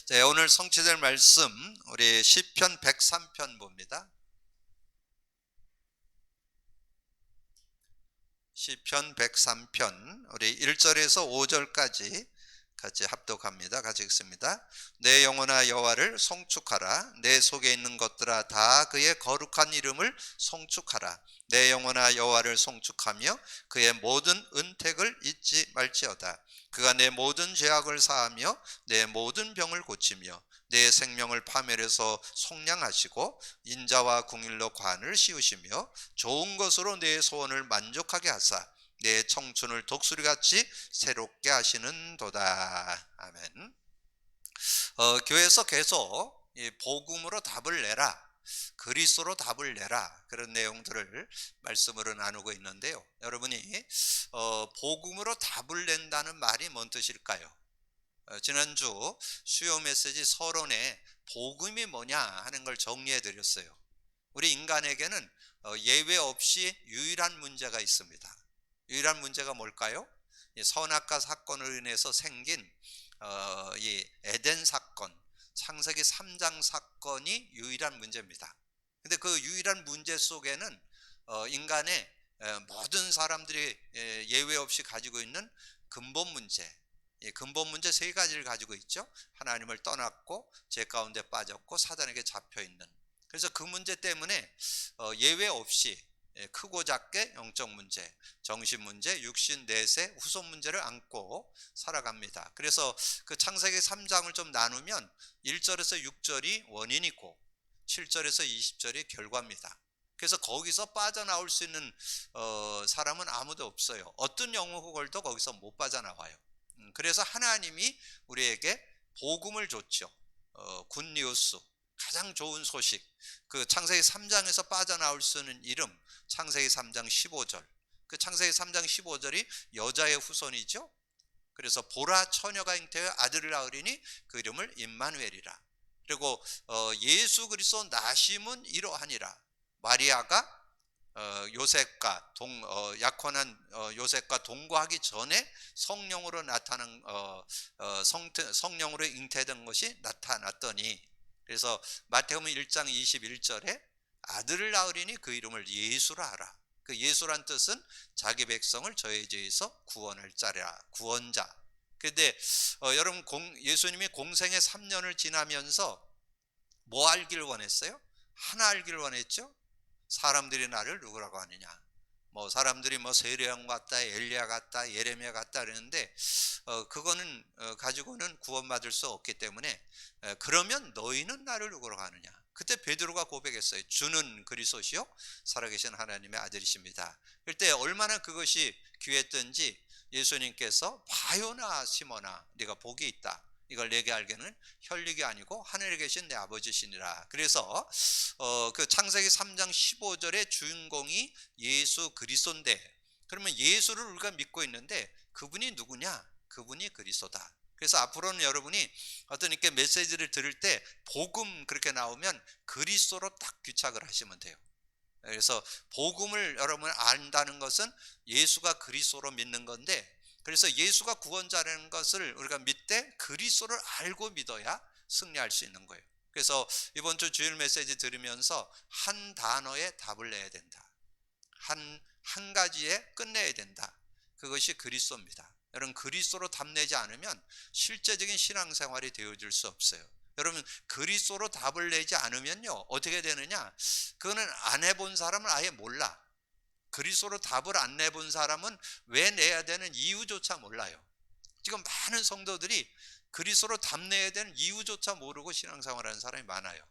자, 오늘 성취될 말씀 우리 시편 103편 봅니다. 시편 103편 우리 1절에서 5절까지 같이 합독합니다. 같이 읽습니다. 내 영혼아 여호와를 송축하라. 내 속에 있는 것들아 다 그의 거룩한 이름을 송축하라. 내 영혼아 여호와를 송축하며 그의 모든 은택을 잊지 말지어다. 그가 내 모든 죄악을 사하며 내 모든 병을 고치며 내 생명을 파멸해서 속량하시고 인자와 궁일로 관을 씌우시며 좋은 것으로 내 소원을 만족하게 하사 내 청춘을 독수리같이 새롭게 하시는도다. 아멘. 교회에서 계속 이 복음으로 답을 내라, 그리스도로 답을 내라, 그런 내용들을 말씀으로 나누고 있는데요. 여러분이 복음으로 답을 낸다는 말이 뭔 뜻일까요? 지난주 수요 메시지 서론에 복음이 뭐냐 하는 걸 정리해 드렸어요. 우리 인간에게는 예외 없이 유일한 문제가 있습니다. 유일한 문제가 뭘까요? 선악과 사건으로 인해서 생긴 이 에덴 사건, 창세기 3장 사건이 유일한 문제입니다. 근데 그 유일한 문제 속에는 인간의 모든 사람들이 예외 없이 가지고 있는 근본 문제, 근본 문제 세 가지를 가지고 있죠. 하나님을 떠났고 죄 가운데 빠졌고 사단에게 잡혀 있는. 그래서 그 문제 때문에 예외 없이 크고 작게 영적 문제, 정신 문제, 육신, 내세, 후손 문제를 안고 살아갑니다. 그래서 그 창세기 3장을 좀 나누면 1절에서 6절이 원인이고 7절에서 20절이 결과입니다. 그래서 거기서 빠져나올 수 있는 사람은 아무도 없어요. 어떤 영혼들도 거기서 못 빠져나와요. 그래서 하나님이 우리에게 복음을 줬죠. 굿뉴스, 가장 좋은 소식. 그 창세기 3장에서 빠져나올 수 있는 이름, 창세기 3장 15절. 그 창세기 3장 15절이 여자의 후손이죠. 그래서 보라 처녀가 잉태하여 아들을 낳으리니 그 이름을 임마누엘이라. 그리고 예수 그리스도 나심은 이러하니라. 마리아가 요셉과 약혼한 요셉과 동거하기 전에 성령으로 나타난 성령으로 잉태된 것이 나타났더니, 그래서 마태복음 1장 21절에 아들을 낳으리니 그 이름을 예수라 하라. 그 예수란 뜻은 자기 백성을 저의 죄에서 구원할 자라, 구원자. 그런데 여러분 예수님이 공생의 3년을 지나면서 뭐 알기를 원했어요? 하나 알기를 원했죠. 사람들이 나를 누구라고 하느냐. 뭐 사람들이 뭐 세례요한 같다, 엘리야 같다, 예레미야 같다 그러는데 그거는 가지고는 구원받을 수 없기 때문에 그러면 너희는 나를 누구라고 하느냐. 그때 베드로가 고백했어요. 주는 그리스도시요 살아계신 하나님의 아들이십니다. 그때 얼마나 그것이 귀했던지 예수님께서 바요나 시몬아 네가 복이 있다. 이걸 내게 알게는 혈육이 아니고 하늘에 계신 내 아버지시니라. 그래서 그 창세기 3장 15절의 주인공이 예수 그리스도인데, 그러면 예수를 우리가 믿고 있는데 그분이 누구냐? 그분이 그리스도다. 그래서 앞으로는 여러분이 어떤 이렇게 메시지를 들을 때 복음 그렇게 나오면 그리스도로 딱 귀착을 하시면 돼요. 그래서 복음을 여러분 안다는 것은 예수가 그리스도로 믿는 건데, 그래서 예수가 구원자라는 것을 우리가 믿되 그리스도를 알고 믿어야 승리할 수 있는 거예요. 그래서 이번 주 주일 메시지 들으면서 한 단어에 답을 내야 된다. 한 가지에 끝내야 된다. 그것이 그리스도입니다. 여러분 그리스도로 답내지 않으면 실제적인 신앙생활이 되어질 수 없어요. 여러분 그리스도로 답을 내지 않으면요 어떻게 되느냐, 그거는 안 해본 사람은 아예 몰라. 그리스도로 답을 안 내본 사람은 왜 내야 되는 이유조차 몰라요. 지금 많은 성도들이 그리스도로 답내야 되는 이유조차 모르고 신앙생활하는 사람이 많아요.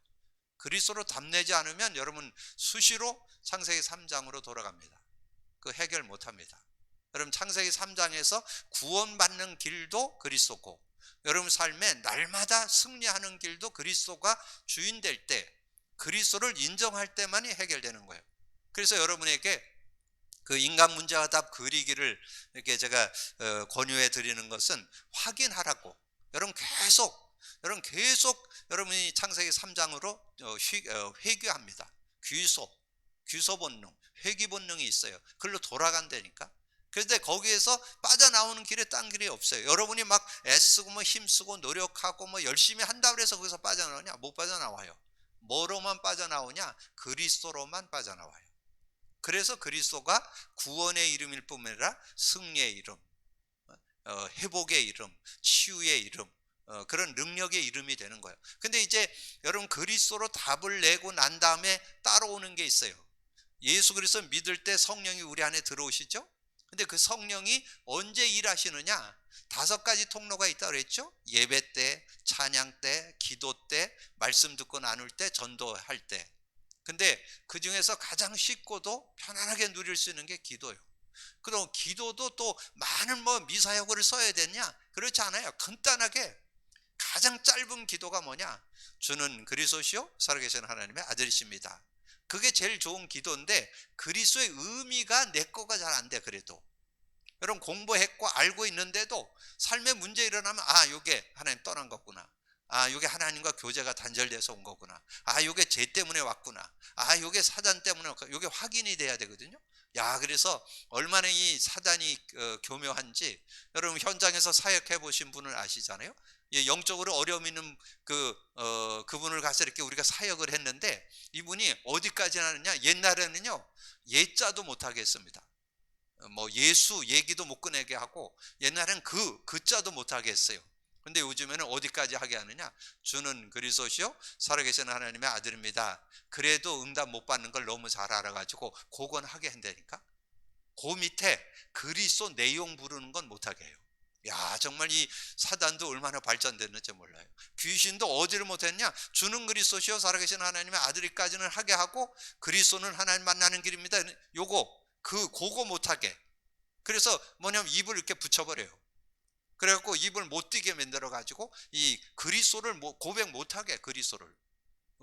그리스도로 답내지 않으면 여러분 수시로 창세기 3장으로 돌아갑니다. 그 해결 못합니다. 여러분 창세기 3장에서 구원받는 길도 그리스도고, 여러분 삶에 날마다 승리하는 길도 그리스도가 주인 될 때, 그리스도를 인정할 때만이 해결되는 거예요. 그래서 여러분에게 그 인간 문제와 답 그리기를 이렇게 제가 권유해 드리는 것은 확인하라고. 여러분 계속 여러분이 창세기 3장으로 회귀합니다. 귀소 본능, 회귀 본능이 있어요. 그걸로 돌아간다니까. 그런데 거기에서 빠져나오는 길에 딴 길이 없어요. 여러분이 막 애쓰고 뭐 힘쓰고 노력하고 뭐 열심히 한다고 해서 거기서 빠져나오냐? 못 빠져나와요. 뭐로만 빠져나오냐? 그리스도로만 빠져나와요. 그래서 그리스도가 구원의 이름일 뿐만 아니라 승리의 이름, 회복의 이름, 치유의 이름, 그런 능력의 이름이 되는 거예요. 근데 이제 여러분 그리스도로 답을 내고 난 다음에 따라오는 게 있어요. 예수 그리스도 믿을 때 성령이 우리 안에 들어오시죠? 근데 그 성령이 언제 일하시느냐? 5가지 통로가 있다고 그랬죠? 예배 때, 찬양 때, 기도 때, 말씀 듣고 나눌 때, 전도할 때. 근데 그 중에서 가장 쉽고도 편안하게 누릴 수 있는 게 기도예요. 그럼 기도도 또 많은 뭐 미사여구를 써야 되냐? 그렇지 않아요. 간단하게 가장 짧은 기도가 뭐냐? 주는 그리스도시요 살아계신 하나님의 아들이십니다. 그게 제일 좋은 기도인데 그리스도의 의미가 내 거가 잘 안 돼. 그래도 여러분 공부했고 알고 있는데도 삶에 문제 일어나면 아 요게 하나님 떠난 거구나, 아 요게 하나님과 교제가 단절돼서 온 거구나, 아 요게 죄 때문에 왔구나, 아 요게 사단 때문에 왔구나, 요게 확인이 돼야 되거든요. 야, 그래서 얼마나 이 사단이 교묘한지 여러분 현장에서 사역해 보신 분을 아시잖아요. 영적으로 어려움 있는 그분을 가서 이렇게 우리가 사역을 했는데 이분이 어디까지 하느냐? 옛날에는요 예자도 못하게 했습니다. 뭐 예수 얘기도 못 꺼내게 하고 옛날엔 그 자도 못하게 했어요. 근데 요즘에는 어디까지 하게 하느냐? 주는 그리스도시요 살아계신 하나님의 아들입니다. 그래도 응답 못 받는 걸 너무 잘 알아가지고 그건 하게 한다니까. 그 밑에 그리스도 내용 부르는 건 못하게 해요. 야, 정말 이 사단도 얼마나 발전됐는지 몰라요. 귀신도 어디를 못했냐? 주는 그리스도시요 살아계신 하나님의 아들이까지는 하게 하고 그리스도는 하나님 만나는 길입니다. 그거 못하게. 그래서 뭐냐면 입을 이렇게 붙여버려요. 그래갖고 입을 못 뛰게 만들어가지고 이 그리스도를 고백 못하게, 그리스도를.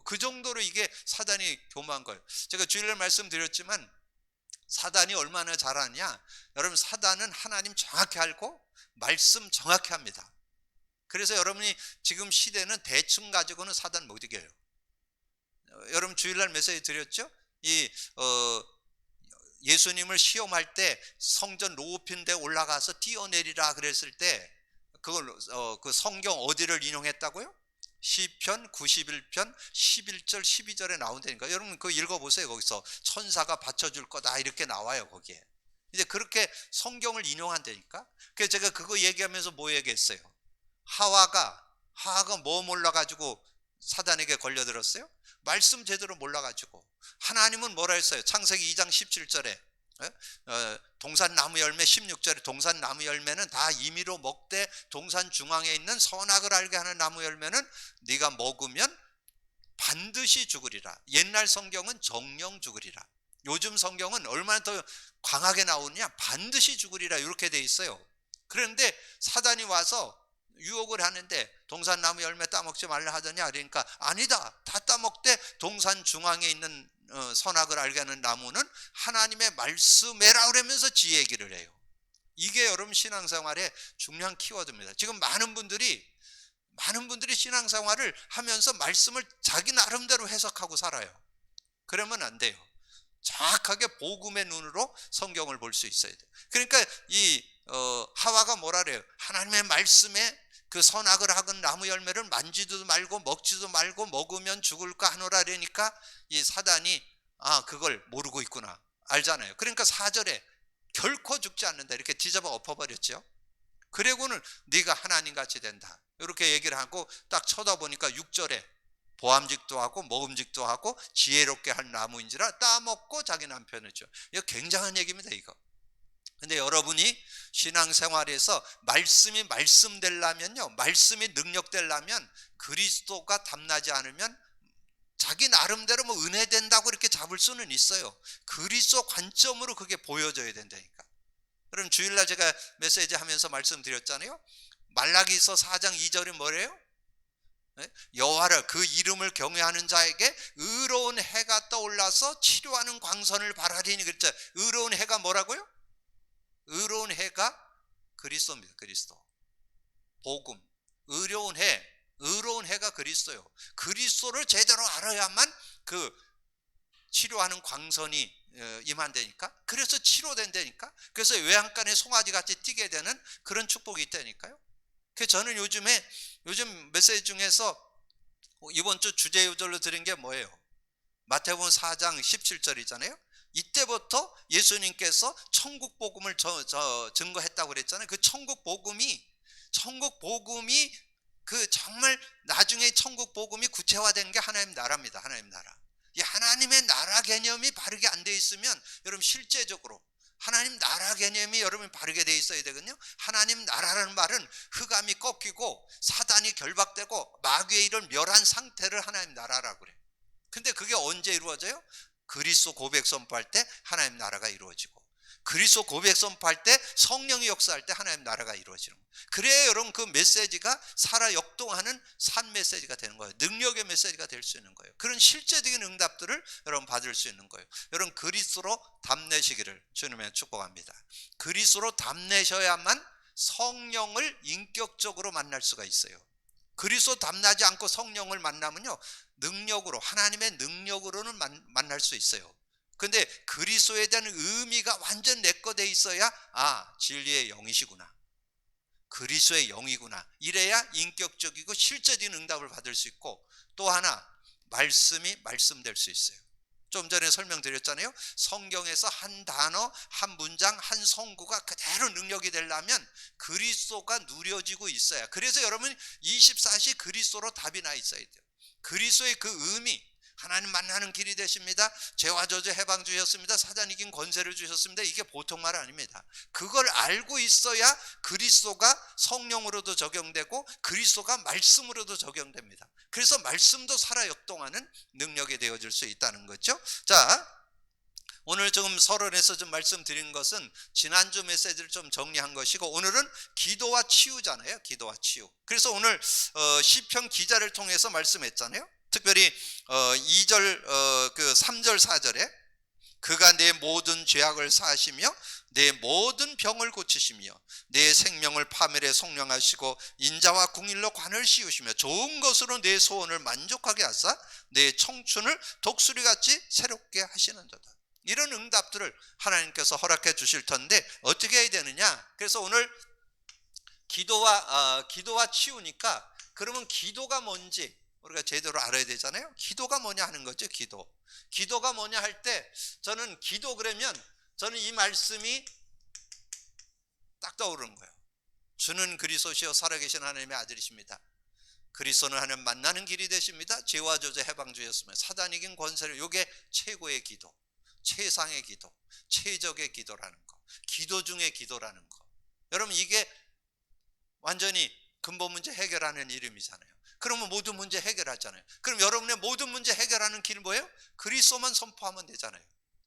그 정도로 이게 사단이 교만한 거예요. 제가 주일날 말씀드렸지만 사단이 얼마나 잘하냐? 여러분 사단은 하나님 정확히 알고 말씀 정확히 합니다. 그래서 여러분이 지금 시대는 대충 가지고는 사단 못 이겨요. 여러분 주일날 메시지 드렸죠? 예수님을 시험할 때 성전 높은 데 올라가서 뛰어내리라 그랬을 때 그걸 그 성경 어디를 인용했다고요? 시편 91편 11절 12절에 나온다니까. 여러분 그거 읽어보세요. 거기서 천사가 받쳐줄 거다 이렇게 나와요. 거기에 이제 그렇게 성경을 인용한다니까. 그래서 제가 그거 얘기하면서 뭐 얘기했어요? 하와가 뭐 몰라가지고 사단에게 걸려들었어요? 말씀 제대로 몰라가지고. 하나님은 뭐라 했어요? 창세기 2장 17절에 동산나무 열매 16절에 동산나무 열매는 다 임의로 먹되 동산 중앙에 있는 선악을 알게 하는 나무 열매는 네가 먹으면 반드시 죽으리라. 옛날 성경은 정령 죽으리라. 요즘 성경은 얼마나 더 강하게 나오느냐? 반드시 죽으리라 이렇게 돼 있어요. 그런데 사단이 와서 유혹을 하는데 동산나무 열매 따먹지 말라 하더냐? 그러니까 아니다, 다 따먹되 동산 중앙에 있는 선악을 알게 하는 나무는 하나님의 말씀에라 그러면서 지 얘기를 해요. 이게 여러분 신앙생활의 중요한 키워드입니다. 지금 많은 분들이 신앙생활을 하면서 말씀을 자기 나름대로 해석하고 살아요. 그러면 안 돼요. 정확하게 복음의 눈으로 성경을 볼 수 있어야 돼요. 그러니까 하와가 뭐라 그래요? 하나님의 말씀에 그 선악을 하건 나무 열매를 만지도 말고 먹지도 말고 먹으면 죽을까 하노라. 그러니까 이 사단이 그걸 모르고 있구나 알잖아요. 그러니까 4절에 결코 죽지 않는다 이렇게 뒤집어 엎어버렸죠. 그리고는 네가 하나님같이 된다 이렇게 얘기를 하고 딱 쳐다보니까 6절에 보암직도 하고 먹음직도 하고 지혜롭게 할 나무인지라 따먹고 자기 남편을 줘. 이거 굉장한 얘기입니다 이거. 근데 여러분이 신앙생활에서 말씀이 말씀되려면요, 말씀이 능력되려면 그리스도가 담나지 않으면 자기 나름대로 뭐 은혜 된다고 이렇게 잡을 수는 있어요. 그리스도 관점으로 그게 보여져야 된다니까. 그럼 주일날 제가 메시지 하면서 말씀드렸잖아요. 말라기서 4장 2절이 뭐래요? 여호와를 그 이름을 경외하는 자에게 의로운 해가 떠올라서 치료하는 광선을 발하리니 그랬죠. 의로운 해가 뭐라고요? 의로운 해가 그리스도입니다. 그리스도. 복음. 의로운 해가 그리스도예요. 그리스도를 제대로 알아야만 그 치료하는 광선이 임한다니까. 그래서 치료된다니까. 그래서 외양간에 송아지 같이 뛰게 되는 그런 축복이 있다니까요. 그래서 저는 요즘 메시지 중에서 이번 주 주제 요절로 드린 게 뭐예요? 마태복음 4장 17절이잖아요. 이때부터 예수님께서 천국 복음을 증거했다고 그랬잖아요. 그 천국 복음이 그 정말 나중에 천국 복음이 구체화된 게 하나님 나라입니다. 하나님 나라. 이 하나님의 나라 개념이 바르게 안 돼 있으면 여러분 실제적으로 하나님 나라 개념이 여러분 바르게 돼 있어야 되거든요. 하나님 나라라는 말은 흑암이 꺾이고 사단이 결박되고 마귀의 일을 멸한 상태를 하나님 나라라고 그래요. 근데 그게 언제 이루어져요? 그리스도 고백 선포할 때 하나님 나라가 이루어지고, 그리스도 고백 선포할 때 성령이 역사할 때 하나님 나라가 이루어지는 거예요. 그래야 여러분 그 메시지가 살아 역동하는 산 메시지가 되는 거예요. 능력의 메시지가 될 수 있는 거예요. 그런 실제적인 응답들을 여러분 받을 수 있는 거예요. 여러분 그리스도로 답내시기를 주님의 축복합니다. 그리스도로 답내셔야만 성령을 인격적으로 만날 수가 있어요. 그리스도 답나지 않고 성령을 만나면요, 능력으로, 하나님의 능력으로는 만날 수 있어요. 근데 그리스도에 대한 의미가 완전 내 거 돼 있어야, 진리의 영이시구나, 그리스도의 영이구나, 이래야 인격적이고 실제적인 응답을 받을 수 있고, 또 하나 말씀이 말씀될 수 있어요. 좀 전에 설명드렸잖아요. 성경에서 한 단어, 한 문장, 한 성구가 그대로 능력이 되려면 그리스도가 누려지고 있어야. 그래서 여러분 24시 그리스도로 답이 나 있어야 돼요. 그리스도의 그 의미, 하나님 만나는 길이 되십니다, 죄와 저주 해방 주셨습니다, 사단 이긴 권세를 주셨습니다, 이게 보통 말 아닙니다. 그걸 알고 있어야 그리스도가 성령으로도 적용되고 그리스도가 말씀으로도 적용됩니다. 그래서 말씀도 살아 역동하는 능력이 되어질 수 있다는 거죠. 자, 오늘 조금 서론에서 좀 말씀드린 것은 지난주 메시지를 좀 정리한 것이고, 오늘은 기도와 치유잖아요. 기도와 치유. 그래서 오늘 시편 기자를 통해서 말씀했잖아요. 특별히 2절, 3절 4절에 그가 내 모든 죄악을 사하시며 내 모든 병을 고치시며 내 생명을 파멸에 속량하시고 인자와 궁일로 관을 씌우시며 좋은 것으로 내 소원을 만족하게 하사 내 청춘을 독수리같이 새롭게 하시는 자다. 이런 응답들을 하나님께서 허락해 주실 텐데 어떻게 해야 되느냐? 그래서 오늘 기도와 치유니까, 그러면 기도가 뭔지 우리가 제대로 알아야 되잖아요. 기도가 뭐냐 하는 거죠. 기도가 뭐냐 할 때, 저는 기도 그러면 저는 이 말씀이 딱 떠오르는 거예요. 주는 그리스도시요 살아계신 하나님의 아들이십니다. 그리스도는 하나님 만나는 길이 되십니다. 죄와 저주 해방 주셨으며 사단 이긴 권세를, 요게 최고의 기도, 최상의 기도, 최적의 기도라는 거, 기도 중의 기도라는 거. 여러분 이게 완전히 근본 문제 해결하는 이름이잖아요. 그러면 모든 문제 해결하잖아요. 그럼 여러분의 모든 문제 해결하는 길 뭐예요? 그리스도만 선포하면 되잖아요.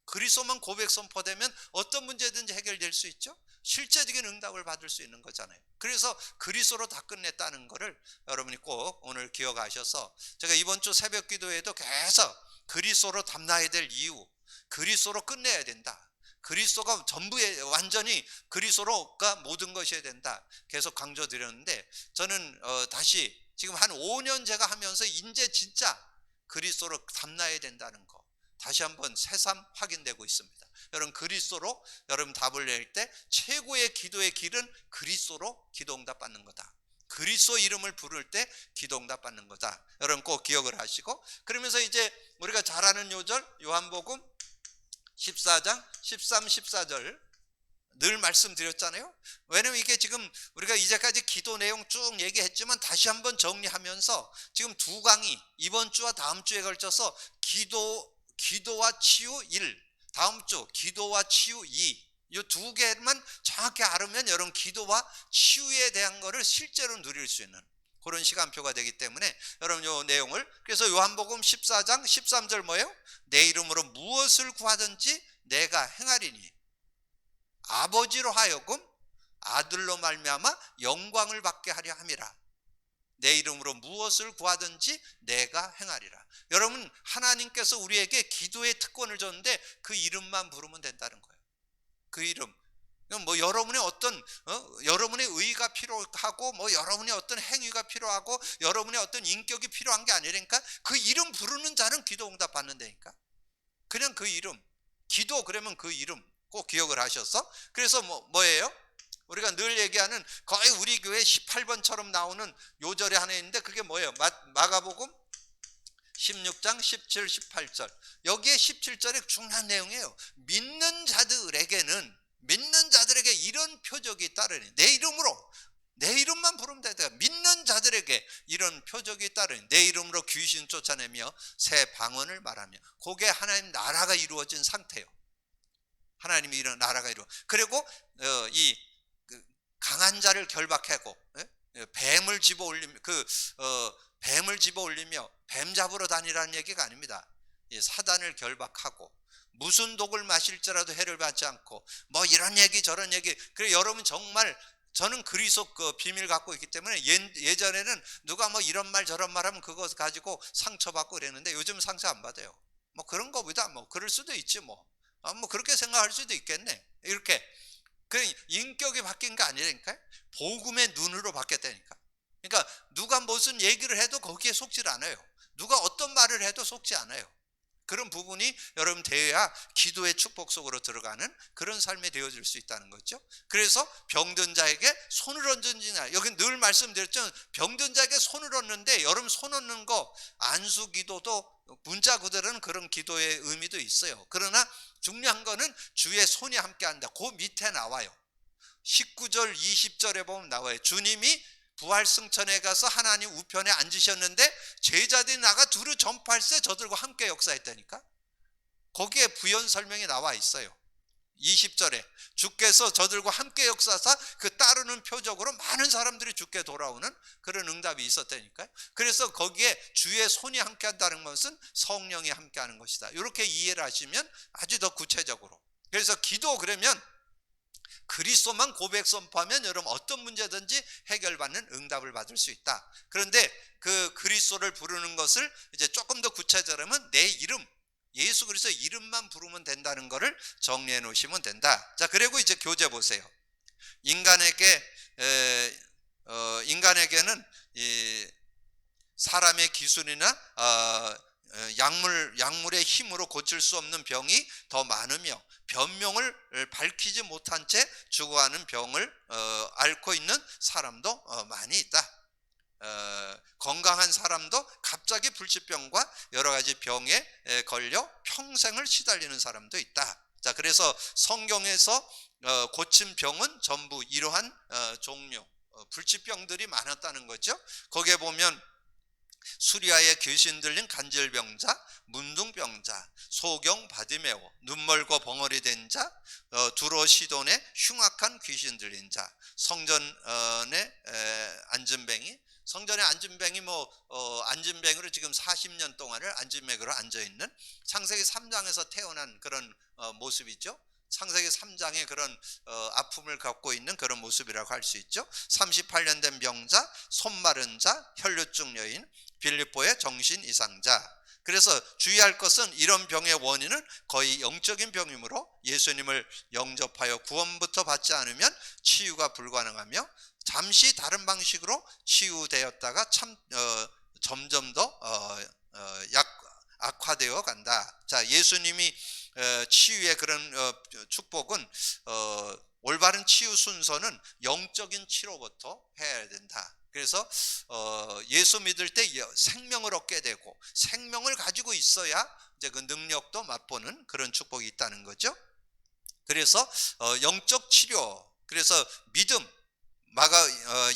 그리스도만 고백 선포되면 어떤 문제든지 해결될 수 있죠. 실제적인 응답을 받을 수 있는 거잖아요. 그래서 그리스도로 다 끝냈다는 거를 여러분이 꼭 오늘 기억하셔서, 제가 이번 주 새벽 기도에도 계속 그리스도로 답나야 될 이유, 그리스도로 끝내야 된다, 그리스도가 전부에 완전히 그리스도가 모든 것이어야 된다 계속 강조드렸는데, 저는 다시 지금 한 5년 제가 하면서 이제 진짜 그리스도로 답나야 된다는 거 다시 한번 새삼 확인되고 있습니다. 여러분 그리스도로 여러분 답을 낼 때 최고의 기도의 길은 그리스도로 기도응답 받는 거다. 그리스도 이름을 부를 때 기도응답 받는 거다. 여러분 꼭 기억을 하시고, 그러면서 이제 우리가 잘 아는 요절 요한복음 14장 13, 14절 늘 말씀드렸잖아요. 왜냐면 이게 지금 우리가 이제까지 기도 내용 쭉 얘기했지만 다시 한번 정리하면서 지금 두 강의, 이번 주와 다음 주에 걸쳐서 기도와 치유 1, 다음 주 기도와 치유 2, 이 두 개만 정확히 알으면 여러분 기도와 치유에 대한 거를 실제로 누릴 수 있는 그런 시간표가 되기 때문에 여러분 요 내용을, 그래서 요한복음 14장 13절 뭐예요? 내 이름으로 무엇을 구하든지 내가 행하리니 아버지로 하여금 아들로 말미암아 영광을 받게 하려 함이라. 내 이름으로 무엇을 구하든지 내가 행하리라. 여러분 하나님께서 우리에게 기도의 특권을 줬는데 그 이름만 부르면 된다는 거예요. 그 이름. 뭐 여러분의 어떤 여러분의 의가 필요하고 뭐 여러분의 어떤 행위가 필요하고 여러분의 어떤 인격이 필요한 게 아니라니까, 그 이름 부르는 자는 기도 응답 받는다니까. 그냥 그 이름, 기도 그러면 그 이름 꼭 기억을 하셔서, 그래서 뭐예요? 우리가 늘 얘기하는 거의 우리 교회 18번처럼 나오는 요절이 하나 있는데 그게 뭐예요? 마가복음 16장 17, 18절. 여기에 17절에 중요한 내용이에요. 믿는 자들에게 이런 표적이 따르니, 내 이름으로, 내 이름만 부르면 되다. 믿는 자들에게 이런 표적이 따르니, 내 이름으로 귀신 쫓아내며 새 방언을 말하며. 그게 하나님 나라가 이루어진 상태예요. 하나님이 이런 나라가 이루어. 그리고 이 강한 자를 결박하고 뱀을 집어 올리며 뱀을 집어 올리며 뱀 잡으러 다니라는 얘기가 아닙니다. 사단을 결박하고 무슨 독을 마실지라도 해를 받지 않고 뭐 이런 얘기 저런 얘기. 그래 여러분 정말 저는 그리스도 그 비밀 갖고 있기 때문에 예전에는 누가 뭐 이런 말 저런 말 하면 그거 가지고 상처받고 그랬는데 요즘 상처 안 받아요. 뭐 그런 거보다 뭐 그럴 수도 있지 뭐 그렇게 생각할 수도 있겠네. 이렇게 그 인격이 바뀐 게 아니라니까요. 복음의 눈으로 바뀌었다니까. 그러니까 누가 무슨 얘기를 해도 거기에 속질 않아요. 누가 어떤 말을 해도 속지 않아요. 그런 부분이 여러분 되어야 기도의 축복 속으로 들어가는 그런 삶이 되어질 수 있다는 거죠. 그래서 병든 자에게 손을 얹은지나, 여기 늘 말씀드렸죠. 병든 자에게 손을 얹는데 여러분 손 얹는 거 안수 기도도 문자 그대로는 그런 기도의 의미도 있어요. 그러나 중요한 거는 주의 손이 함께한다. 그 밑에 나와요. 19절 20절에 보면 나와요. 주님이 부활승천에 가서 하나님 우편에 앉으셨는데 제자들이 나가 두루 전파할세 저들과 함께 역사했다니까. 거기에 부연 설명이 나와 있어요. 20절에 주께서 저들과 함께 역사하사 그 따르는 표적으로 많은 사람들이 주께 돌아오는 그런 응답이 있었다니까요. 그래서 거기에 주의 손이 함께한다는 것은 성령이 함께하는 것이다. 이렇게 이해를 하시면 아주 더 구체적으로. 그래서 기도 그러면 그리스도만 고백 선포하면 여러분 어떤 문제든지 해결받는 응답을 받을 수 있다. 그런데 그 그리스도를 부르는 것을 이제 조금 더 구체적으로 내 이름, 예수 그리스도 이름만 부르면 된다는 것을 정리해 놓으시면 된다. 자, 그리고 이제 교재 보세요. 인간에게는 이 사람의 기술이나 약물의 힘으로 고칠 수 없는 병이 더 많으며 변명을 밝히지 못한 채 죽어가는 병을 앓고 있는 사람도 많이 있다. 건강한 사람도 갑자기 불치병과 여러 가지 병에 걸려 평생을 시달리는 사람도 있다. 자, 그래서 성경에서 고친 병은 전부 이러한 종류 불치병들이 많았다는 거죠. 거기에 보면 수리아의 귀신 들린 간질병자, 문둥병자, 소경 바디메오, 눈멀고 벙어리 된 자, 두로 시돈의 흉악한 귀신 들린 자, 성전의 안진뱅이, 성전의 안진뱅이 안진뱅이로 지금 40년 동안을 안진뱅이로 앉아있는 창세기 3장에서 태어난 그런 모습이죠. 창세기 3장의 그런 아픔을 갖고 있는 그런 모습이라고 할 수 있죠. 38년 된 병자, 손 마른 자, 혈류증 여인, 빌립보의 정신 이상자. 그래서 주의할 것은 이런 병의 원인은 거의 영적인 병이므로 예수님을 영접하여 구원부터 받지 않으면 치유가 불가능하며 잠시 다른 방식으로 치유되었다가 점점 더 악화되어 간다. 자, 예수님이 치유의 그런 축복은 올바른 치유 순서는 영적인 치료부터 해야 된다. 그래서 예수 믿을 때 생명을 얻게 되고 생명을 가지고 있어야 이제 그 능력도 맛보는 그런 축복이 있다는 거죠. 그래서 영적 치료, 그래서 믿음,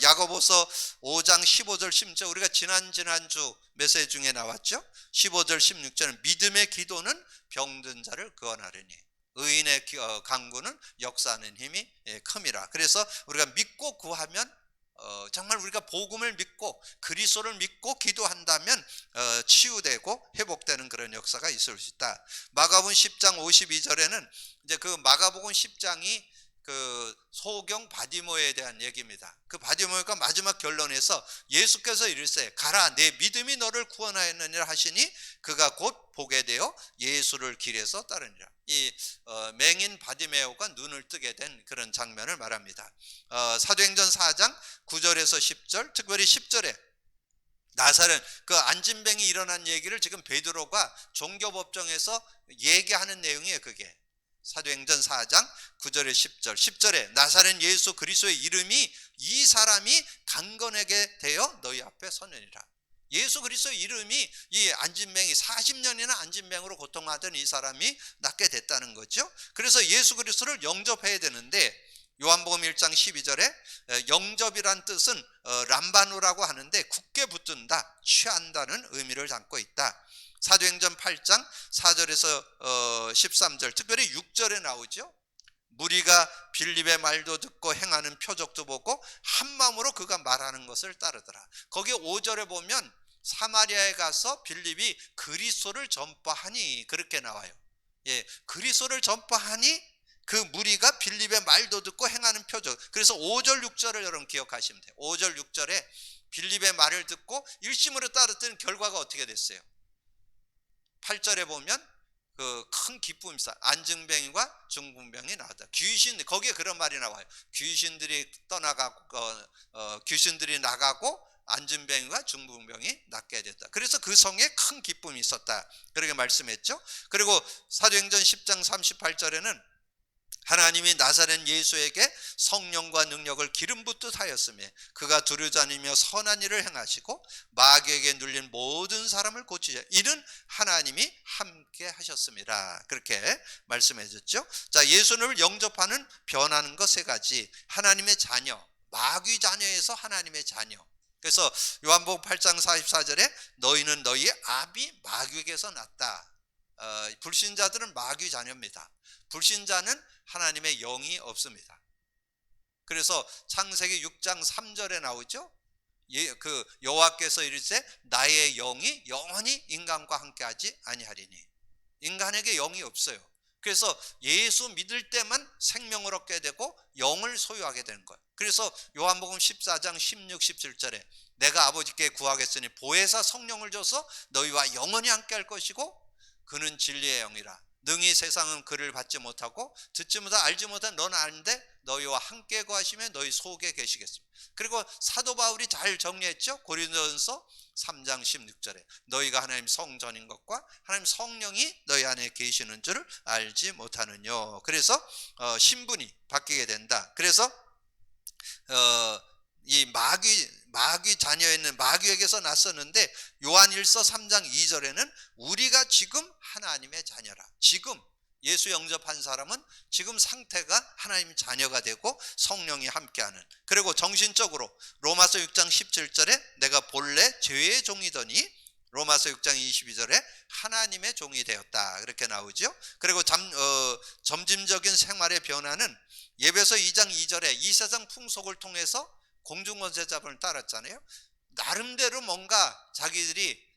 야고보서 5장 15절 16절 우리가 지난주 메시지 중에 나왔죠. 15절 16절은 믿음의 기도는 병든 자를 구원하리니 의인의 간구는 역사하는 힘이 큼이라. 그래서 우리가 믿고 구하면 정말 우리가 복음을 믿고 그리스도를 믿고 기도한다면 치유되고 회복되는 그런 역사가 있을 수 있다. 마가복음 10장 52절에는 이제 그 마가복음 10장이 그 소경 바디모에 대한 얘기입니다. 그 바디모가 마지막 결론에서 예수께서 이르시되 가라 내 믿음이 너를 구원하였느니라 하시니 그가 곧 보게 되어 예수를 길에서 따르니라. 이 맹인 바디메오가 눈을 뜨게 된 그런 장면을 말합니다. 사도행전 4장 9절에서 10절, 특별히 10절에 나사렛 그 안진뱅이 일어난 얘기를 지금 베드로가 종교법정에서 얘기하는 내용이에요. 그게 사도행전 4장 9절에 10절에 나사렛 예수 그리스도의 이름이 이 사람이 강건하게 되어 너희 앞에 서느니라. 예수 그리스도의 이름이 이 안진뱅이 40년이나 안진뱅으로 고통하던 이 사람이 낫게 됐다는 거죠. 그래서 예수 그리스도를 영접해야 되는데 요한복음 1장 12절에 영접이란 뜻은 람바누라고 하는데 굳게 붙든다, 취한다는 의미를 담고 있다. 사도행전 8장 4절에서 13절, 특별히 6절에 나오죠. 무리가 빌립의 말도 듣고 행하는 표적도 보고 한 마음으로 그가 말하는 것을 따르더라. 거기 5절에 보면 사마리아에 가서 빌립이 그리스도를 전파하니 그렇게 나와요. 예, 그리스도를 전파하니 그 무리가 빌립의 말도 듣고 행하는 표적. 그래서 5절 6절을 여러분 기억하시면 돼요. 5절 6절에 빌립의 말을 듣고 일심으로 따르던 결과가 어떻게 됐어요? 8절에 보면 그 큰 기쁨이 있어. 안증병과 중풍병이 나왔다. 귀신, 거기에 그런 말이 나와요. 귀신들이 떠나가고 귀신들이 나가고 안진병과 중풍병이 낫게 됐다. 그래서 그 성에 큰 기쁨이 있었다. 그렇게 말씀했죠. 그리고 사도행전 10장 38절에는 하나님이 나사렛 예수에게 성령과 능력을 기름 붓듯 하였으며 그가 두루다니며 선한 일을 행하시고 마귀에게 눌린 모든 사람을 고치자. 이는 하나님이 함께 하셨습니다. 그렇게 말씀해 줬죠. 자, 예수를 영접하는 변하는 것 세 가지. 하나님의 자녀, 마귀 자녀에서 하나님의 자녀. 그래서 요한복음 8장 44절에 너희는 너희 아비 마귀에게서 났다. 불신자들은 마귀 자녀입니다. 불신자는 하나님의 영이 없습니다. 그래서 창세기 6장 3절에 나오죠. 그 여호와께서 이르시되 나의 영이 영원히 인간과 함께하지 아니하리니. 인간에게 영이 없어요. 그래서 예수 믿을 때만 생명을 얻게 되고 영을 소유하게 되는 거예요. 그래서 요한복음 14장 16, 17절에 내가 아버지께 구하겠으니 보혜사 성령을 줘서 너희와 영원히 함께할 것이고 그는 진리의 영이라. 능히 세상은 그를 받지 못하고 듣지 못하고 알지 못한 너는 아는데 너희와 함께 거하시며 너희 속에 계시겠습니다. 그리고 사도 바울이 잘 정리했죠. 고린도전서 3장 16절에 너희가 하나님 성전인 것과 하나님 성령이 너희 안에 계시는 줄을 알지 못하느뇨. 그래서 신분이 바뀌게 된다. 그래서 이 마귀 자녀에는 마귀에게서 났었는데 요한일서 3장 2절에는 우리가 지금 하나님의 자녀라. 지금 예수 영접한 사람은 지금 상태가 하나님 자녀가 되고 성령이 함께하는. 그리고 정신적으로 로마서 6장 17절에 내가 본래 죄의 종이더니 로마서 6장 22절에 하나님의 종이 되었다. 그렇게 나오죠. 그리고 점진적인 생활의 변화는 예배서 2장 2절에 이 세상 풍속을 통해서 공중권세자본을 따랐잖아요. 나름대로 뭔가 자기들이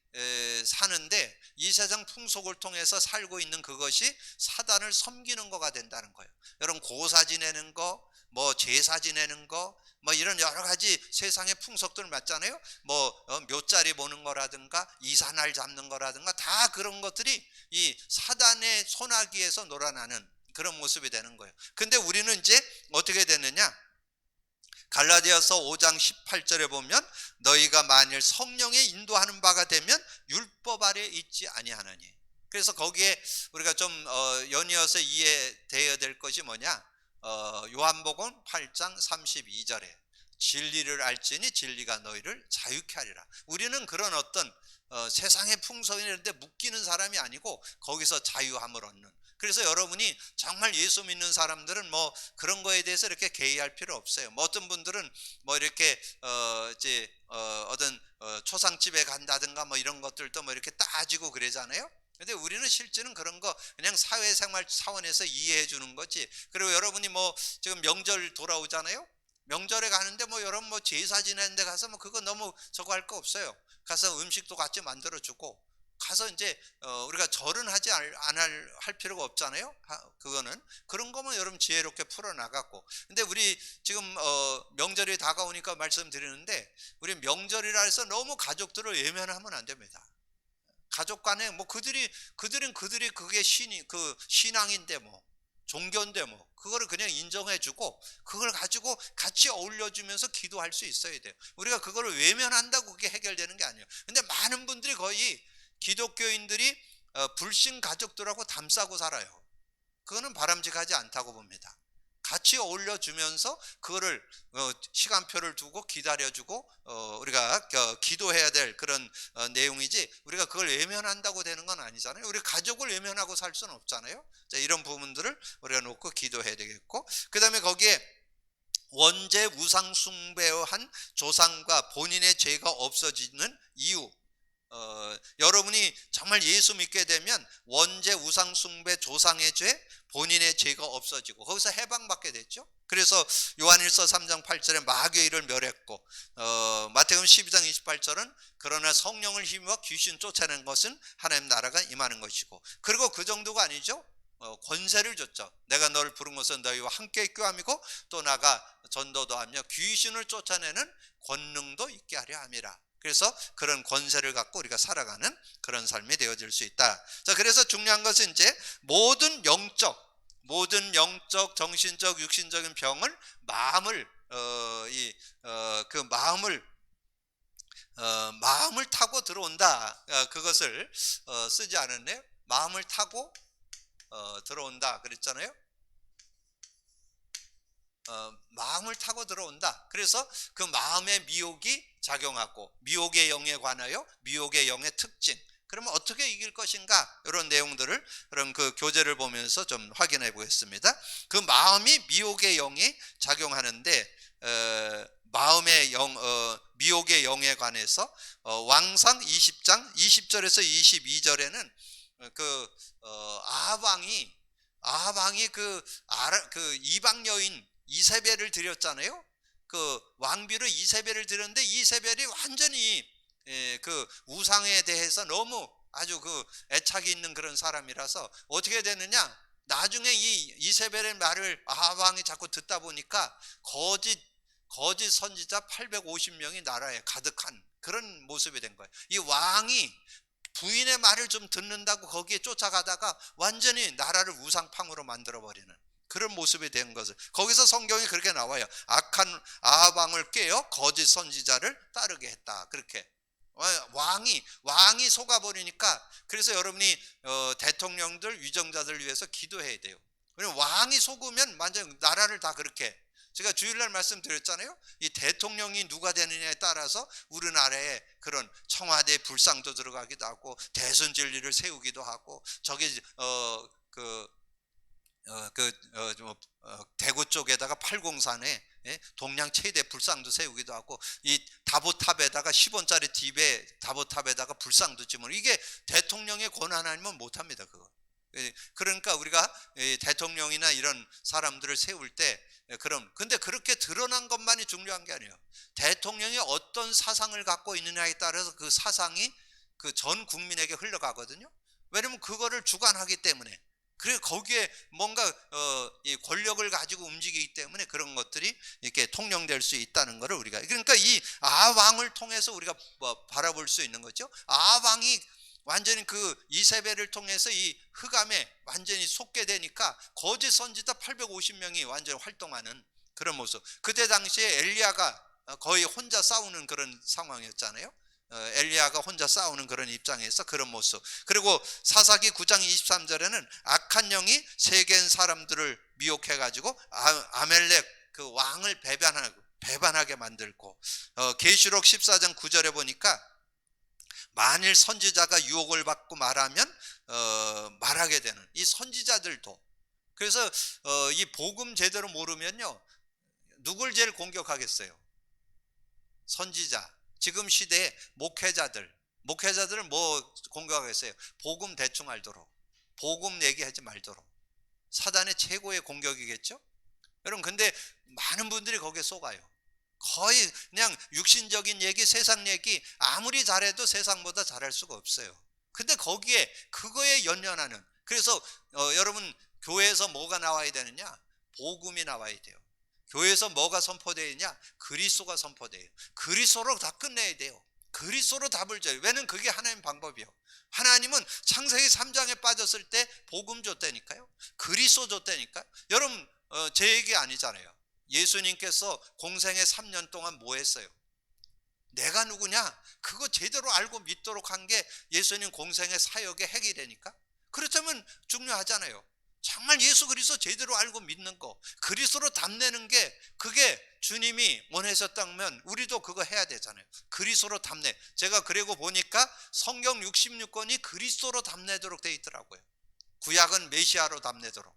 사는데 이 세상 풍속을 통해서 살고 있는 그것이 사단을 섬기는 거가 된다는 거예요. 여러분 고사 지내는 거, 뭐 제사 지내는 거, 뭐 이런 여러 가지 세상의 풍속들 맞잖아요. 뭐 묘자리 보는 거라든가 이사날 잡는 거라든가 다 그런 것들이 이 사단의 손아귀에서 놀아나는 그런 모습이 되는 거예요. 근데 우리는 이제 어떻게 되느냐? 갈라디아서 5장 18절에 보면 너희가 만일 성령의 인도하는 바가 되면 율법 아래 있지 아니하나니. 그래서 거기에 우리가 좀 연이어서 이해되어야 될 것이 뭐냐? 요한복음 8장 32절에 진리를 알지니 진리가 너희를 자유케 하리라. 우리는 그런 어떤 세상의 풍속이는데 묶이는 사람이 아니고 거기서 자유함을 얻는. 그래서 여러분이 정말 예수 믿는 사람들은 뭐 그런 거에 대해서 이렇게 개의할 필요 없어요. 뭐 어떤 분들은 뭐 이렇게 어떤 초상집에 간다든가 뭐 이런 것들도 뭐 이렇게 따지고 그러잖아요. 근데 우리는 실제는 그런 거 그냥 사회생활 차원에서 이해해 주는 거지. 그리고 여러분이 뭐 지금 명절 돌아오잖아요. 명절에 가는데 뭐 여러분 뭐 제사 지내는 데 가서 뭐 그거 너무 저거 할 거 없어요. 가서 음식도 같이 만들어 주고 가서 이제 우리가 절은 하지 할 필요가 없잖아요. 그거는 그런 거면 여러분 지혜롭게 풀어 나갔고. 근데 우리 지금 명절이 다가오니까 말씀드리는데 우리 명절이라 해서 너무 가족들을 외면하면 안 됩니다. 가족 간에 뭐 그들은 그게 그 신앙인데 뭐 종교인데 뭐 그거를 그냥 인정해주고 그걸 가지고 같이 어울려주면서 기도할 수 있어야 돼요. 우리가 그거를 외면한다고 그게 해결되는 게 아니에요. 근데 많은 분들이 거의 기독교인들이 불신 가족들하고 담싸고 살아요. 그거는 바람직하지 않다고 봅니다. 같이 어울려주면서 그거를 시간표를 두고 기다려주고 우리가 기도해야 될 그런 내용이지, 우리가 그걸 외면한다고 되는 건 아니잖아요. 우리 가족을 외면하고 살 수는 없잖아요. 자, 이런 부분들을 우리가 놓고 기도해야 되겠고, 그 다음에 거기에 원죄 우상 숭배한 조상과 본인의 죄가 없어지는 이유, 여러분이 정말 예수 믿게 되면 원죄 우상 숭배 조상의 죄, 본인의 죄가 없어지고 거기서 해방받게 됐죠. 그래서 요한일서 3장 8절에 마귀를 멸했고, 마태복음 12장 28절은 그러나 성령을 힘입어 귀신 쫓아내는 것은 하나님 나라가 임하는 것이고, 그리고 그 정도가 아니죠. 권세를 줬죠. 내가 너를 부른 것은 너희와 함께 있고 함이고 또 나가 전도도 하며 귀신을 쫓아내는 권능도 있게 하려 함이라. 그래서 그런 권세를 갖고 우리가 살아가는 그런 삶이 되어질 수 있다. 자, 그래서 중요한 것은 이제 모든 영적, 정신적, 육신적인 병을 마음을 마음을 타고 들어온다. 그것을 쓰지 않았네요. 마음을 타고 들어온다 그랬잖아요. 마음을 타고 들어온다. 그래서 그 마음의 미혹이 작용하고, 미혹의 영에 관하여 미혹의 영의 특징, 그러면 어떻게 이길 것인가, 이런 내용들을 그런 그 교재를 보면서 좀 확인해 보겠습니다. 그 마음이 미혹의 영이 작용하는데, 마음의 영, 미혹의 영에 관해서 왕상 20장 20절에서 22절에는 아방이 그 이방 여인 이세벨을 드렸잖아요. 그 왕비로 이세벨을 드렸는데 이세벨이 완전히 그 우상에 대해서 너무 아주 그 애착이 있는 그런 사람이라서 어떻게 되느냐, 나중에 이 이세벨의 말을 아방이 자꾸 듣다 보니까 거짓 선지자 850명이 나라에 가득한 그런 모습이 된 거예요. 이 왕이 부인의 말을 좀 듣는다고 거기에 쫓아가다가 완전히 나라를 우상팡으로 만들어버리는 그런 모습이 된 것을, 거기서 성경이 그렇게 나와요. 악한 아방을 깨어 거짓 선지자를 따르게 했다. 그렇게 왕이 속아버리니까, 그래서 여러분이 대통령들, 위정자들 위해서 기도해야 돼요. 왜냐면 왕이 속으면 완전 나라를 다 그렇게, 제가 주일날 말씀드렸잖아요. 이 대통령이 누가 되느냐에 따라서 우리나라에 그런 청와대 불상도 들어가기도 하고 대선진리를 세우기도 하고, 저기 대구 쪽에다가 팔공산에 동양 최대 불상도 세우기도 하고, 이 다보탑에다가 10원짜리 딥에 다보탑에다가 불상도 지면, 이게 대통령의 권한 아니면 못합니다. 그거. 그러니까 우리가 대통령이나 이런 사람들을 세울 때 근데 그렇게 드러난 것만이 중요한 게 아니에요. 대통령이 어떤 사상을 갖고 있느냐에 따라서 그 사상이 그 전 국민에게 흘러가거든요. 왜냐면 그거를 주관하기 때문에, 그래 거기에 뭔가 이 권력을 가지고 움직이기 때문에 그런 것들이 이렇게 통용될 수 있다는 것을 우리가, 그러니까 이 아왕을 통해서 우리가 바라볼 수 있는 거죠. 아왕이 완전히 그 이세벨을 통해서 이 흑암에 완전히 속게 되니까 거짓 선지자 850명이 완전히 활동하는 그런 모습. 그때 당시에 엘리야가 거의 혼자 싸우는 그런 상황이었잖아요. 엘리야가 혼자 싸우는 그런 입장에서 그런 모습. 그리고 사사기 9장 23절에는 악한 영이 세겜 사람들을 미혹해 가지고 아멜렉 그 왕을 배반하게 만들고, 계시록 14장 9절에 보니까 만일 선지자가 유혹을 받고 말하면 말하게 되는 이 선지자들도, 그래서 이 복음 제대로 모르면요, 누굴 제일 공격하겠어요? 선지자. 지금 시대에 목회자들은 뭐 공격하겠어요? 복음 대충 알도록, 복음 얘기하지 말도록. 사단의 최고의 공격이겠죠? 여러분, 근데 많은 분들이 거기에 속아요. 거의 그냥 육신적인 얘기, 세상 얘기 아무리 잘해도 세상보다 잘할 수가 없어요. 근데 거기에 그거에 연연하는, 그래서 여러분 교회에서 뭐가 나와야 되느냐? 복음이 나와야 돼요. 교회에서 뭐가 선포되느냐? 그리스도가 선포돼요. 그리스도로 다 끝내야 돼요. 그리스도로 답을 줘요. 왜냐면 그게 하나님 방법이요. 하나님은 창세기 3장에 빠졌을 때 복음 줬다니까요. 그리스도 줬다니까요. 여러분 제 얘기 아니잖아요. 예수님께서 공생애 3년 동안 뭐 했어요? 내가 누구냐? 그거 제대로 알고 믿도록 한 게 예수님 공생의 사역의 핵이라니까. 그렇다면 중요하잖아요. 정말 예수 그리스도 제대로 알고 믿는 거, 그리스도로 답내는 게 그게 주님이 원하셨다면 우리도 그거 해야 되잖아요. 그리스도로 답내. 제가 그리고 보니까 성경 66권이 그리스도로 답내도록 돼 있더라고요. 구약은 메시아로 답내도록,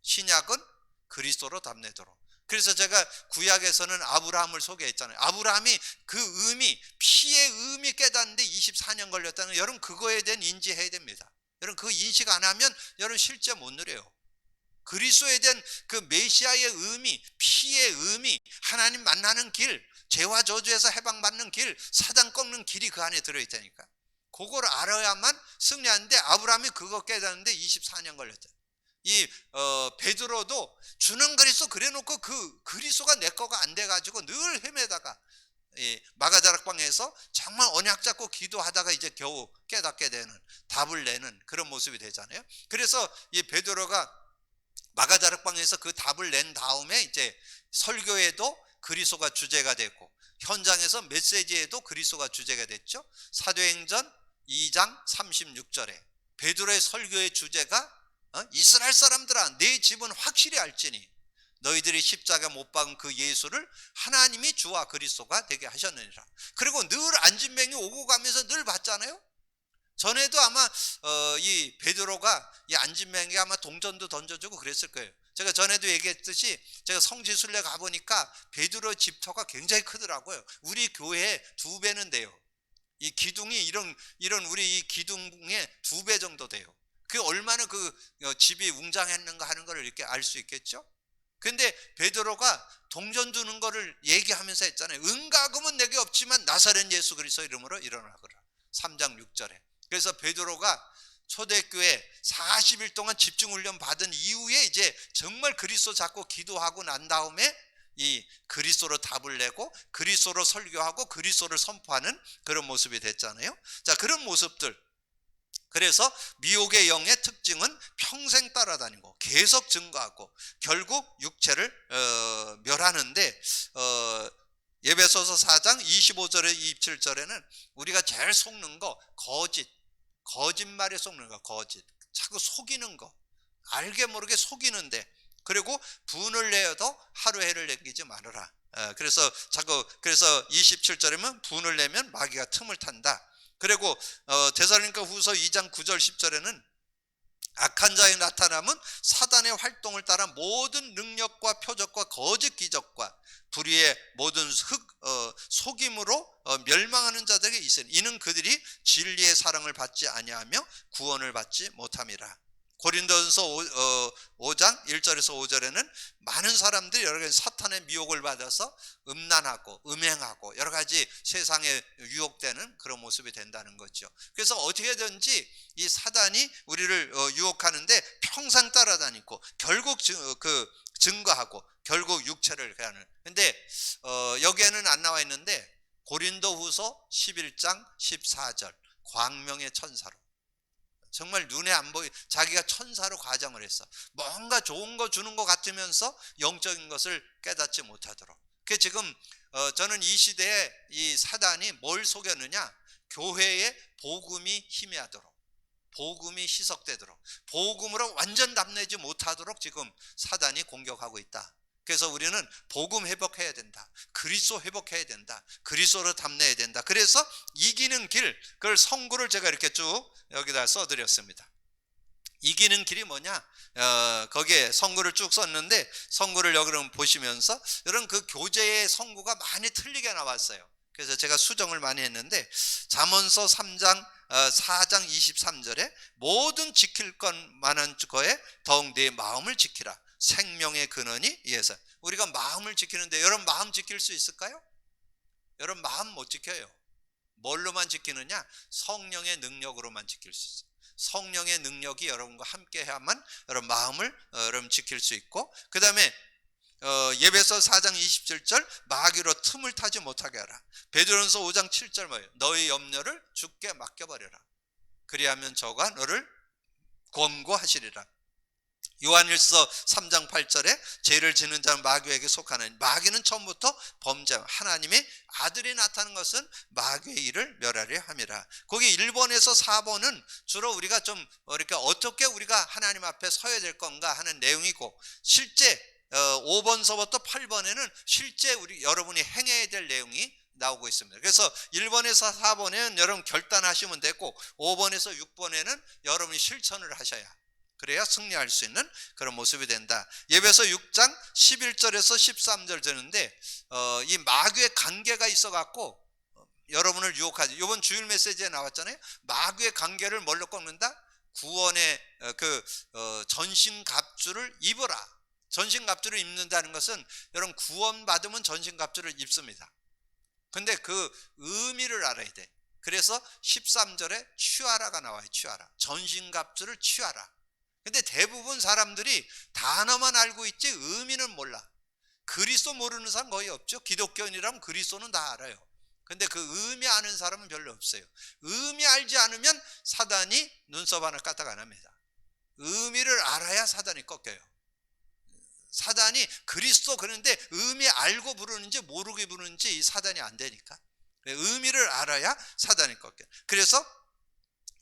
신약은 그리스도로 답내도록. 그래서 제가 구약에서는 아브라함을 소개했잖아요. 아브라함이 그 의미, 피의 의미 깨닫는데 24년 걸렸다는, 여러분 그거에 대한 인지해야 됩니다. 여러분 그 인식 안 하면 여러분 실제 못 누려요. 그리스도에 대한 그 메시아의 의미, 피의 의미, 하나님 만나는 길, 죄와 저주에서 해방받는 길, 사단 꺾는 길이 그 안에 들어있다니까. 그걸 알아야만 승리하는데 아브라함이 그거 깨닫는데 24년 걸렸다. 이 베드로도 주는 그리스도 그래놓고 그 그리스도가 내 거가 안 돼가지고 늘 헤매다가 마가다락방에서 정말 언약 잡고 기도하다가 이제 겨우 깨닫게 되는, 답을 내는 그런 모습이 되잖아요. 그래서 이 베드로가 마가다락방에서 그 답을 낸 다음에 이제 설교에도 그리스도가 주제가 됐고, 현장에서 메시지에도 그리스도가 주제가 됐죠. 사도행전 2장 36절에 베드로의 설교의 주제가 이스라엘 사람들아, 내 집은 확실히 알지니 너희들이 십자가 못 박은 그 예수를 하나님이 주와 그리스도가 되게 하셨느니라. 그리고 늘 안진뱅이 오고 가면서 늘 봤잖아요. 전에도 아마 이 베드로가 이 안진뱅이가 아마 동전도 던져주고 그랬을 거예요. 제가 전에도 얘기했듯이 제가 성지순례 가보니까 베드로 집터가 굉장히 크더라고요. 우리 교회에 2배는 돼요. 이 기둥이 이런 우리 이 기둥의 2배 정도 돼요. 그 얼마나 그 집이 웅장했는가 하는 걸 이렇게 알 수 있겠죠. 근데 베드로가 동전 주는 거를 얘기하면서 했잖아요. 은과금은 내게 없지만 나사렛 예수 그리스도 이름으로 일어나거라. 3장 6절에. 그래서 베드로가 초대교회 40일 동안 집중훈련 받은 이후에 이제 정말 그리스도 잡고 기도하고 난 다음에 이 그리스도로 답을 내고 그리스도로 설교하고 그리스도를 선포하는 그런 모습이 됐잖아요. 자, 그런 모습들. 그래서 미혹의 영의 특징은 평생 따라다니고 계속 증거하고 결국 육체를 멸하는데, 에베소서 4장 25절에 27절에는 우리가 제일 속는 거 거짓말에 속는 거, 거짓, 자꾸 속이는 거, 알게 모르게 속이는데, 그리고 분을 내어도 하루 해를 남기지 말아라. 그래서 27절이면 분을 내면 마귀가 틈을 탄다. 그리고 데살로니가 후서 2장 9절 10절에는 악한 자의 나타남은 사단의 활동을 따라 모든 능력과 표적과 거짓 기적과 불의의 모든 속임으로 멸망하는 자들에게 있으니 이는 그들이 진리의 사랑을 받지 아니하며 구원을 받지 못함이라. 고린도전서 5장 1절에서 5절에는 많은 사람들이 여러 가지 사탄의 미혹을 받아서 음란하고 음행하고 여러 가지 세상에 유혹되는 그런 모습이 된다는 거죠. 그래서 어떻게든지 이 사단이 우리를 유혹하는데 평생 따라다니고 결국 증거하고 결국 육체를 하는. 근데 여기에는 안 나와 있는데 고린도후서 11장 14절 광명의 천사로, 정말 눈에 안 보이, 자기가 천사로 가정을 했어. 뭔가 좋은 거 주는 것 같으면서 영적인 것을 깨닫지 못하도록. 그 지금 저는 이 시대에 이 사단이 뭘 속였느냐? 교회에 복음이 희미하도록, 복음이 희석되도록, 복음으로 완전 답내지 못하도록 지금 사단이 공격하고 있다. 그래서 우리는 복음 회복해야 된다. 그리스도 회복해야 된다. 그리스도로 답내야 된다. 그래서 이기는 길, 그걸 성구를 제가 이렇게 쭉 여기다 써드렸습니다. 이기는 길이 뭐냐? 거기에 성구를 쭉 썼는데 성구를 여러분 보시면서 여러분 그 교재의 성구가 많이 틀리게 나왔어요. 그래서 제가 수정을 많이 했는데 잠언서 4장 23절에 모든 지킬 것 많은 거에 더욱 내 마음을 지키라. 생명의 근원이 이에서. 우리가 마음을 지키는데 여러분 마음 지킬 수 있을까요? 여러분 마음 못 지켜요. 뭘로만 지키느냐? 성령의 능력으로만 지킬 수 있어요. 성령의 능력이 여러분과 함께 해야만 여러분 마음을 여러분 지킬 수 있고, 그 다음에 예배서 4장 27절 마귀로 틈을 타지 못하게 하라. 베드로전서 5장 7절 뭐예요? 너희 염려를 주께 맡겨버려라. 그리하면 저가 너를 권고하시리라. 요한일서 3장 8절에 죄를 지는 자는 마귀에게 속하나니 마귀는 처음부터 범죄 하나님의 아들이 나타난 것은 마귀의 일을 멸하려 함이라. 거기 1번에서 4번은 주로 우리가 좀 이렇게 어떻게 우리가 하나님 앞에 서야 될 건가 하는 내용이고, 실제 5번서부터 8번에는 실제 여러분이 행해야 될 내용이 나오고 있습니다. 그래서 1번에서 4번에는 여러분 결단하시면 되고, 5번에서 6번에는 여러분이 실천을 하셔야, 그래야 승리할 수 있는 그런 모습이 된다. 예배서 6장 11절에서 13절 되는데 이 마귀의 관계가 있어갖고 여러분을 유혹하지. 이번 주일 메시지에 나왔잖아요. 마귀의 관계를 뭘로 꺾는다? 구원의 전신갑주를 입어라. 전신갑주를 입는다는 것은 여러분 구원받으면 전신갑주를 입습니다. 근데 그 의미를 알아야 돼. 그래서 13절에 취하라가 나와요. 취하라. 전신갑주를 취하라. 근데 대부분 사람들이 단어만 알고 있지 의미는 몰라. 그리스도 모르는 사람 거의 없죠. 기독교인이라면 그리스도는 다 알아요. 근데 그 의미 아는 사람은 별로 없어요. 의미 알지 않으면 사단이 눈썹 하나 까딱 안 합니다. 의미를 알아야 사단이 꺾여요. 사단이 그리스도 그러는데 의미 알고 부르는지 모르게 부르는지 이 사단이 안 되니까. 의미를 알아야 사단이 꺾여요. 그래서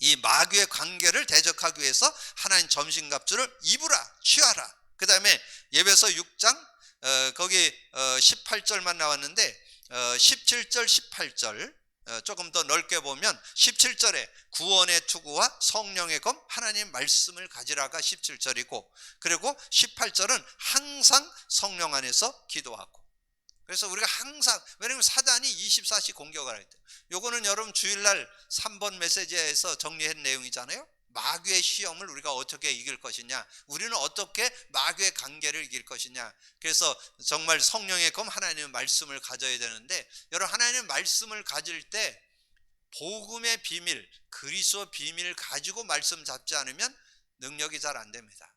이 마귀의 관계를 대적하기 위해서 하나님 전신갑주를 입으라, 취하라. 그 다음에 예배서 6장 거기 18절만 나왔는데 17절 18절 조금 더 넓게 보면 17절에 구원의 투구와 성령의 검 하나님 말씀을 가지라가 17절이고, 그리고 18절은 항상 성령 안에서 기도하고. 그래서 우리가 항상, 왜냐하면 사단이 24시 공격을 할 때, 요거는 여러분 주일날 3번 메시지에서 정리한 내용이잖아요. 마귀의 시험을 우리가 어떻게 이길 것이냐, 우리는 어떻게 마귀의 관계를 이길 것이냐. 그래서 정말 성령의 검 하나님의 말씀을 가져야 되는데, 여러분 하나님의 말씀을 가질 때 복음의 비밀, 그리스도 비밀을 가지고 말씀 잡지 않으면 능력이 잘 안 됩니다.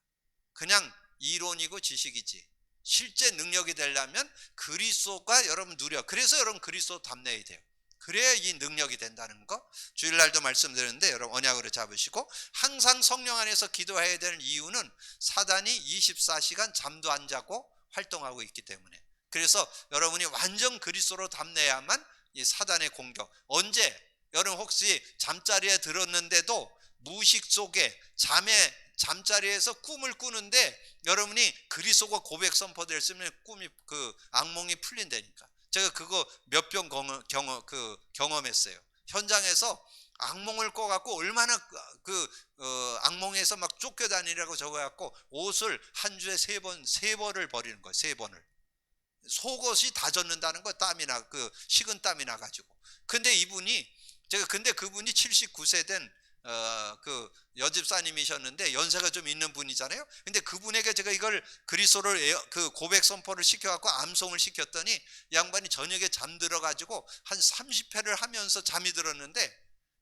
그냥 이론이고 지식이지 실제 능력이 되려면 그리스도가 여러분 누려. 그래서 여러분 그리스도 담내야 돼요. 그래야 이 능력이 된다는 거 주일날도 말씀드렸는데 여러분 언약으로 잡으시고, 항상 성령 안에서 기도해야 되는 이유는 사단이 24시간 잠도 안 자고 활동하고 있기 때문에. 그래서 여러분이 완전 그리스도로 담내야만 이 사단의 공격. 언제 여러분 혹시 잠자리에 들었는데도 무의식 속에 잠자리에서 꿈을 꾸는데 여러분이 그리스도가 고백 선포됐으면 꿈이 악몽이 풀린다니까. 제가 그거 몇 번 경험했어요. 현장에서 악몽을 꿔갖고 얼마나 악몽에서 막 쫓겨다니라고 적어갖고 옷을 한 주에 세 번을 버리는 거예요. 3번을. 속옷이 다 젖는다는 거, 땀이나 식은 땀이 나가지고. 근데 그분이 79세 된 여집사님이셨는데 연세가 좀 있는 분이잖아요. 근데 그분에게 제가 이걸 그리스도를 고백 선포를 시켜갖고 암송을 시켰더니 양반이 저녁에 잠들어 가지고 한 30회를 하면서 잠이 들었는데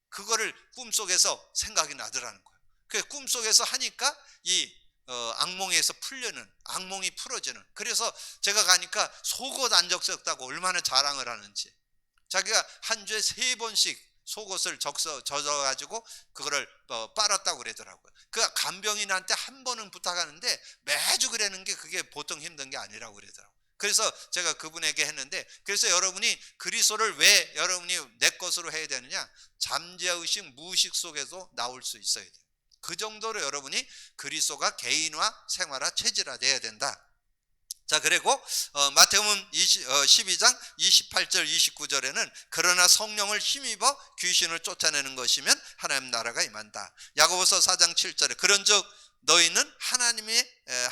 그거를 꿈속에서 생각이 나더라는 거예요. 그 꿈속에서 하니까 이 악몽에서 풀려는, 악몽이 풀어지는. 그래서 제가 가니까 속옷 안 적셨다고 얼마나 자랑을 하는지. 자기가 한 주에 3번씩 속옷을 젖어가지고 그거를 빨았다고 그러더라고요. 그 간병인한테 한 번은 부탁하는데 매주 그러는 게 그게 보통 힘든 게 아니라고 그러더라고요. 그래서 제가 그분에게 했는데, 그래서 여러분이 그리스도를 왜 여러분이 내 것으로 해야 되느냐? 잠재의식, 무의식 속에서 나올 수 있어야 돼요. 그 정도로 여러분이 그리스도가 개인화, 생활화, 체질화돼야 된다. 자, 그리고 마태복음 12장 28절 29절에는 그러나 성령을 힘입어 귀신을 쫓아내는 것이면 하나님 나라가 임한다. 야고보서 4장 7절에 그런즉 너희는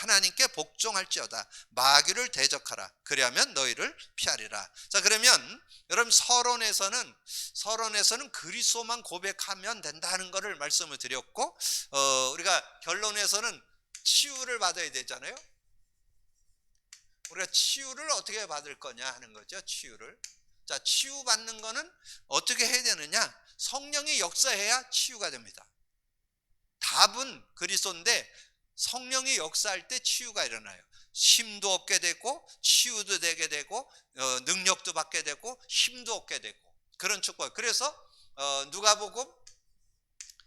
하나님께 복종할지어다. 마귀를 대적하라. 그리하면 너희를 피하리라. 자, 그러면 여러분 서론에서는 그리스도만 고백하면 된다는 것을 말씀을 드렸고, 우리가 결론에서는 치유를 받아야 되잖아요. 우리가 치유를 어떻게 받을 거냐 하는 거죠. 치유를. 자, 치유받는 거는 어떻게 해야 되느냐? 성령이 역사해야 치유가 됩니다. 답은 그리스도인데 성령이 역사할 때 치유가 일어나요. 힘도 얻게 되고 치유도 되게 되고 능력도 받게 되고 힘도 얻게 되고 그런 축복. 그래서 누가복음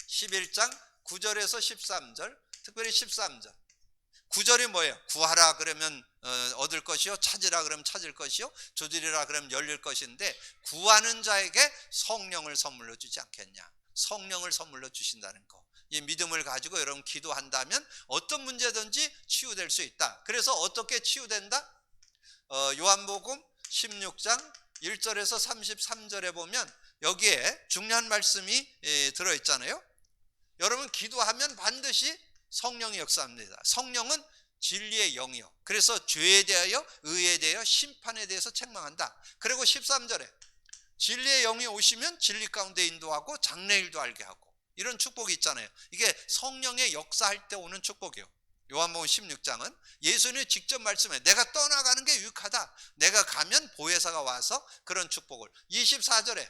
11장 9절에서 13절, 특별히 13절 9절이 뭐예요? 구하라 그러면 얻을 것이요, 찾으라 그러면 찾을 것이요, 두드리라 그러면 열릴 것인데 구하는 자에게 성령을 선물로 주지 않겠냐. 성령을 선물로 주신다는 거. 이 믿음을 가지고 여러분 기도한다면 어떤 문제든지 치유될 수 있다. 그래서 어떻게 치유된다? 요한복음 16장 1절에서 33절에 보면 여기에 중요한 말씀이 들어있잖아요. 여러분 기도하면 반드시 성령이 역사합니다. 성령은 진리의 영이요. 그래서 죄에 대하여, 의에 대하여, 심판에 대해서 책망한다. 그리고 13절에 진리의 영이 오시면 진리 가운데 인도하고 장래일도 알게 하고 이런 축복이 있잖아요. 이게 성령의 역사할 때 오는 축복이요. 요한복음 16장은 예수님이 직접 말씀해. 내가 떠나가는 게 유익하다. 내가 가면 보혜사가 와서 그런 축복을. 24절에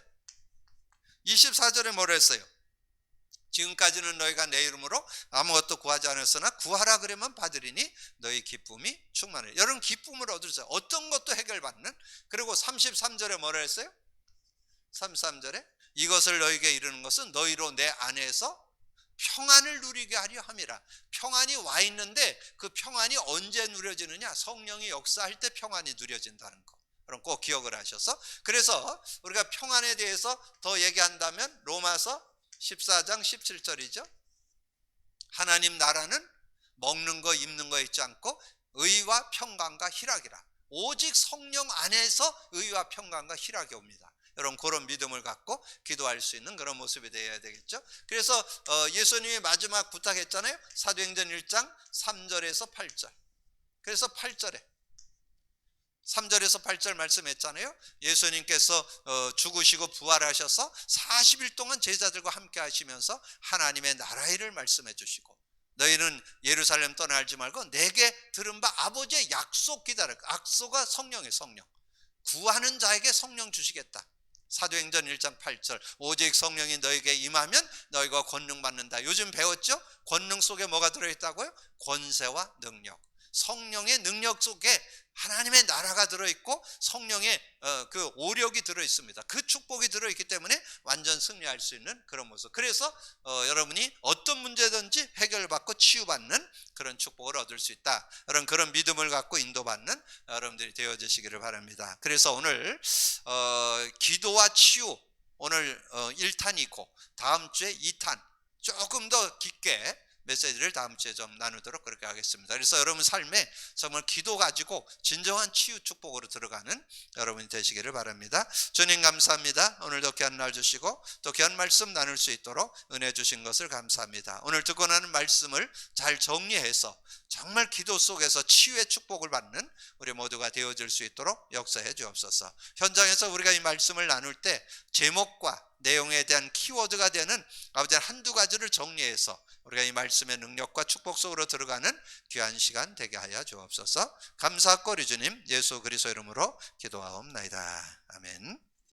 뭐라 했어요? 지금까지는 너희가 내 이름으로 아무것도 구하지 않았으나 구하라 그러면 받으리니 너희 기쁨이 충만해. 여러분 기쁨을 얻으세요. 어떤 것도 해결받는. 그리고 33절에 뭐라 했어요? 33절에 이것을 너희에게 이르는 것은 너희로 내 안에서 평안을 누리게 하려 함이라. 평안이 와 있는데 그 평안이 언제 누려지느냐? 성령이 역사할 때 평안이 누려진다는 거. 그럼 꼭 기억을 하셔서, 그래서 우리가 평안에 대해서 더 얘기한다면 로마서 14장 17절이죠. 하나님 나라는 먹는 거 입는 거 있지 않고 의와 평강과 희락이라. 오직 성령 안에서 의와 평강과 희락이 옵니다. 여러분 그런 믿음을 갖고 기도할 수 있는 그런 모습이 되어야 되겠죠. 그래서 예수님이 마지막 부탁했잖아요. 사도행전 1장 3절에서 8절. 그래서 8절에 3절에서 8절 말씀했잖아요. 예수님께서 죽으시고 부활하셔서 40일 동안 제자들과 함께 하시면서 하나님의 나라의 일을 말씀해 주시고 너희는 예루살렘 떠나지 말고 내게 들은 바 아버지의 약속 기다려. 약속은 성령이에요. 성령. 구하는 자에게 성령 주시겠다. 사도행전 1장 8절 오직 성령이 너에게 임하면 너희가 권능 받는다. 요즘 배웠죠? 권능 속에 뭐가 들어있다고요? 권세와 능력. 성령의 능력 속에 하나님의 나라가 들어있고 성령의 그 오력이 들어있습니다. 그 축복이 들어있기 때문에 완전 승리할 수 있는 그런 모습. 그래서 여러분이 어떤 문제든지 해결받고 치유받는 그런 축복을 얻을 수 있다. 그런 믿음을 갖고 인도받는 여러분들이 되어지시기를 바랍니다. 그래서 오늘 기도와 치유 오늘 1탄이고 다음 주에 2탄 조금 더 깊게 메시지를 다음 주에 좀 나누도록 그렇게 하겠습니다. 그래서 여러분 삶에 정말 기도 가지고 진정한 치유 축복으로 들어가는 여러분이 되시기를 바랍니다. 주님 감사합니다. 오늘도 귀한 날 주시고 또 귀한 말씀 나눌 수 있도록 은혜 주신 것을 감사합니다. 오늘 듣고 나는 말씀을 잘 정리해서 정말 기도 속에서 치유의 축복을 받는 우리 모두가 되어질 수 있도록 역사해 주옵소서. 현장에서 우리가 이 말씀을 나눌 때 제목과 내용에 대한 키워드가 되는 아버지 한두 가지를 정리해서 우리가 이 말씀의 능력과 축복 속으로 들어가는 귀한 시간 되게 하여 주옵소서. 감사하고 우리 주님 예수 그리스도 이름으로 기도하옵나이다. 아멘.